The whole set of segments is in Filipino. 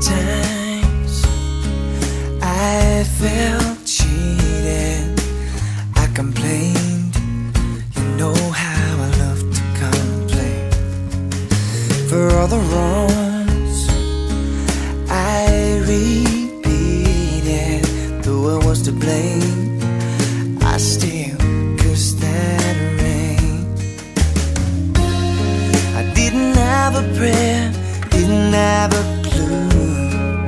times I felt cheated, I complained. You know how I love to complain. For all the wrongs I repeated, though I was to blame, I still cursed that rain. I didn't have a prayer, didn't have a clue,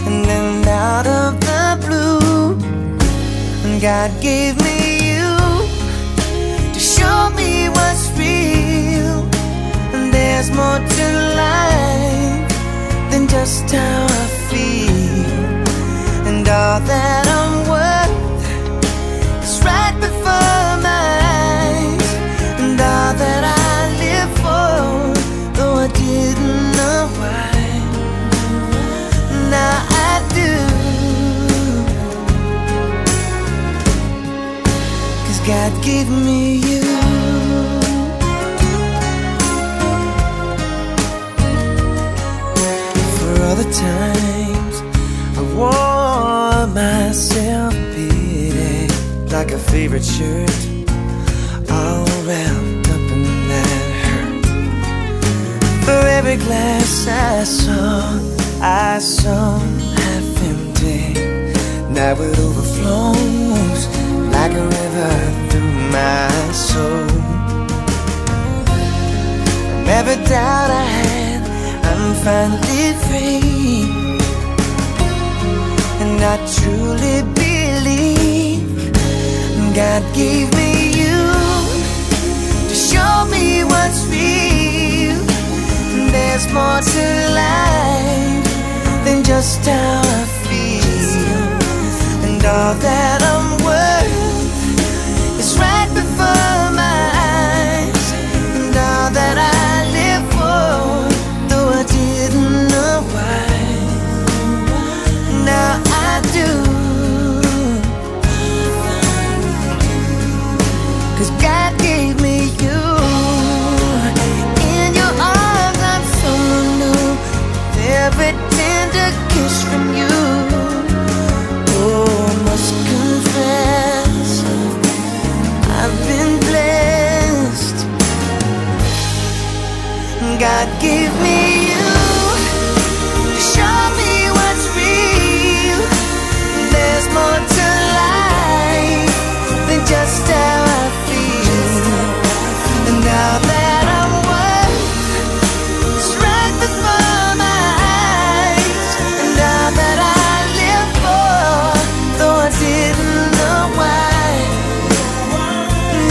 and then out of the blue, God gave me you to show me what's real. And there's more to life than just how I feel, and all that I'm worth is right before my eyes, and all that I live for, though I didn't know why, now I do. 'Cause God gave me you. For all the times I wore myself beating like a favorite shirt, all wrapped up in that hurt. For every glass I saw half empty, now it overflows like a river through my soul. And every doubt I had, I'm finally free, and I truly believe God gave me you to show me what's real. And there's more to life than just how I feel, and all that I'm worth is right before my eyes, and all that I live for, though I didn't know why, now I do. 'Cause God gave me you. In your arms I'm someone new, with every tender kiss from you. Oh, I must confess, I've been blessed. God gave me you to show me what's real. There's more to life than just how I feel, and now that I'm worth is right before my eyes, and all that I live for, though I didn't know why,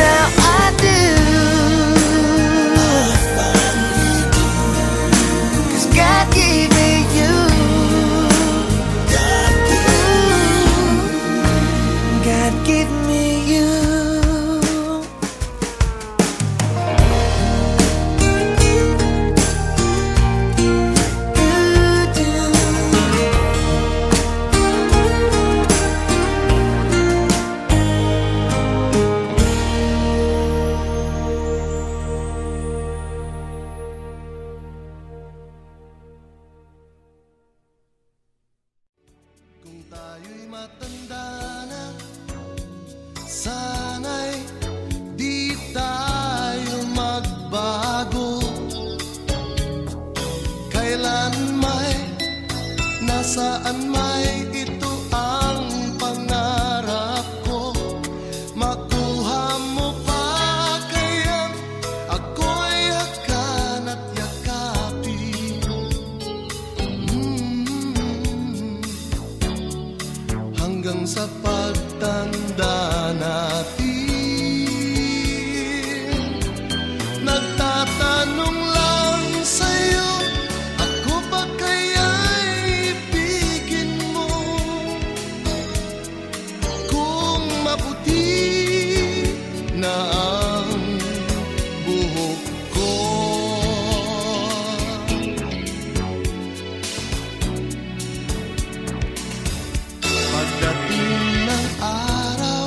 now I do. 'Cause God gave me you. God gave me you. Kung tayo'y matanda na, sana'y di tayo magbago. Kailan may, nasaan may, ito ang pangarap ko. Makuha mo pa kayang ako'y hakan at yakapin. Hanggang sa pagtanda natin, nagtatanong lang sa'yo, ako ba kaya'y ibigin mo? Kung maputi na ang buhok ko, pagdating ng araw,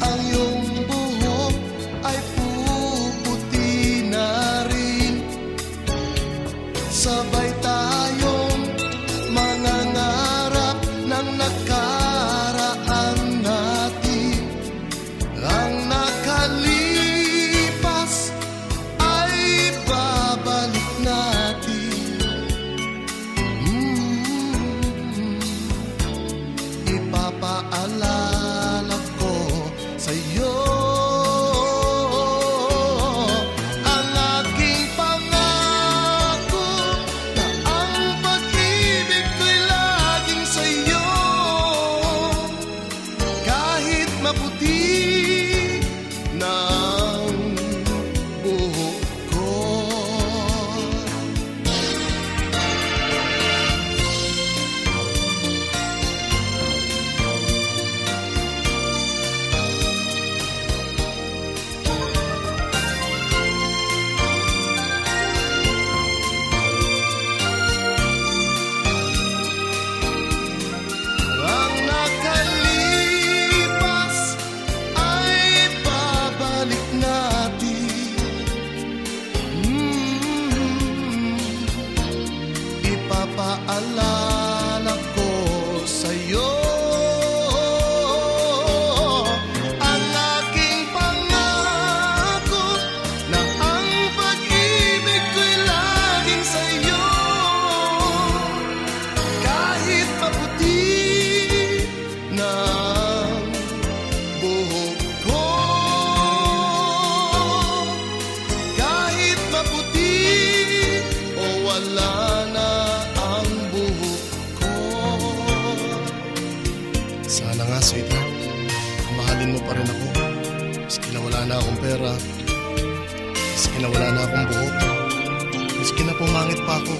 ang iyong buhok ay puputi. wala na ang buhok ko. Sana nga, sweetheart, mahalin mo pa rin ako. Maski na wala na akong pera, maski na wala na akong buhok, maski na pumangit pa ako.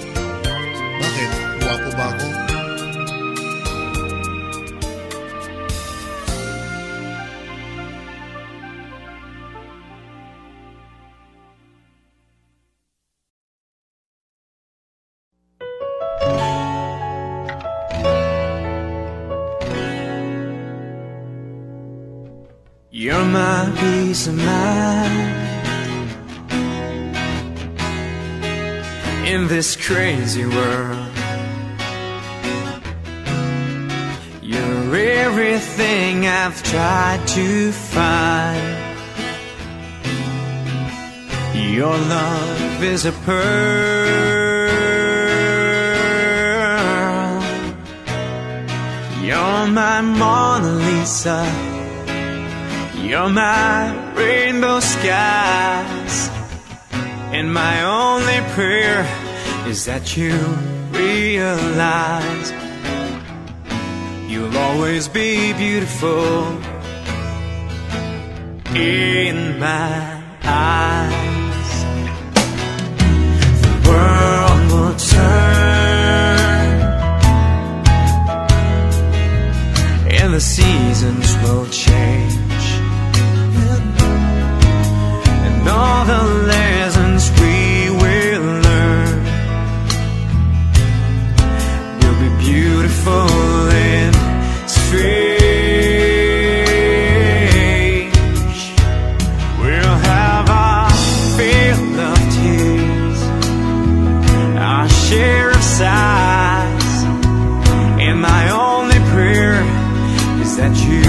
Bakit? Guwapo ba ako? You're my peace of mind in this crazy world. You're everything I've tried to find. Your love is a pearl. You're my Mona Lisa. You're my rainbow skies, and my only prayer is that you realize you'll always be beautiful in my eyes. The world will turn and the seasons will change, all the lessons we will learn will be beautiful and strange. We'll have our fill of tears, our share of sighs, and my only prayer is that you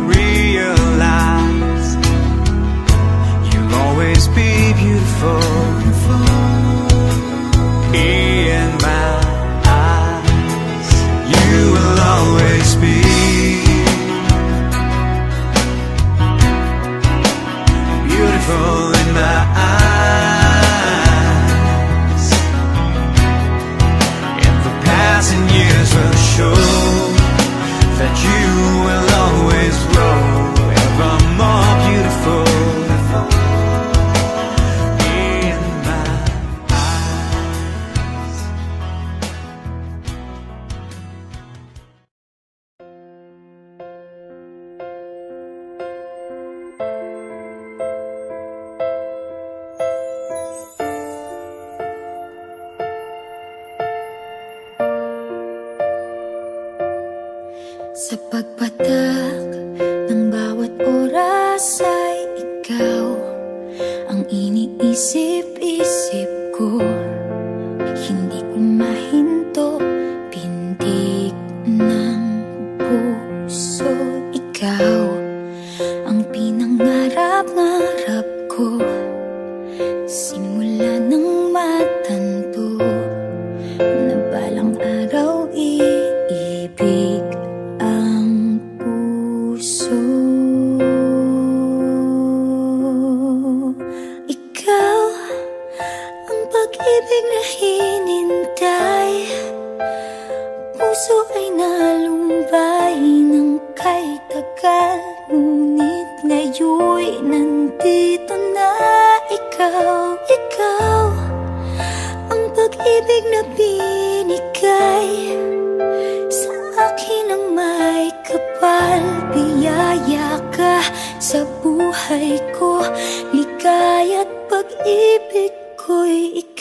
realize always be beautiful in my eyes. You will always be beautiful in my eyes, and the passing years will show that you will always grow ever more beautiful. Sa pagpatak ng bawat oras ay ikaw ang iniisip-isip ko. Hindi ko mahinto, pintig ng puso. Ikaw ang pinangarap-ngarap ko, simula ng matanto na balang araw iibig ang puso. Ikaw ang pag-ibig na hinintay, puso ay nalumbay ng kay tagal, ngunit ngayon'y nandito na ikaw. Ikaw ang pag-ibig na binigay sa akin ang may kapal. Biyaya ka sa buhay ko, ligaya't pag-ibig ko'y ikaw.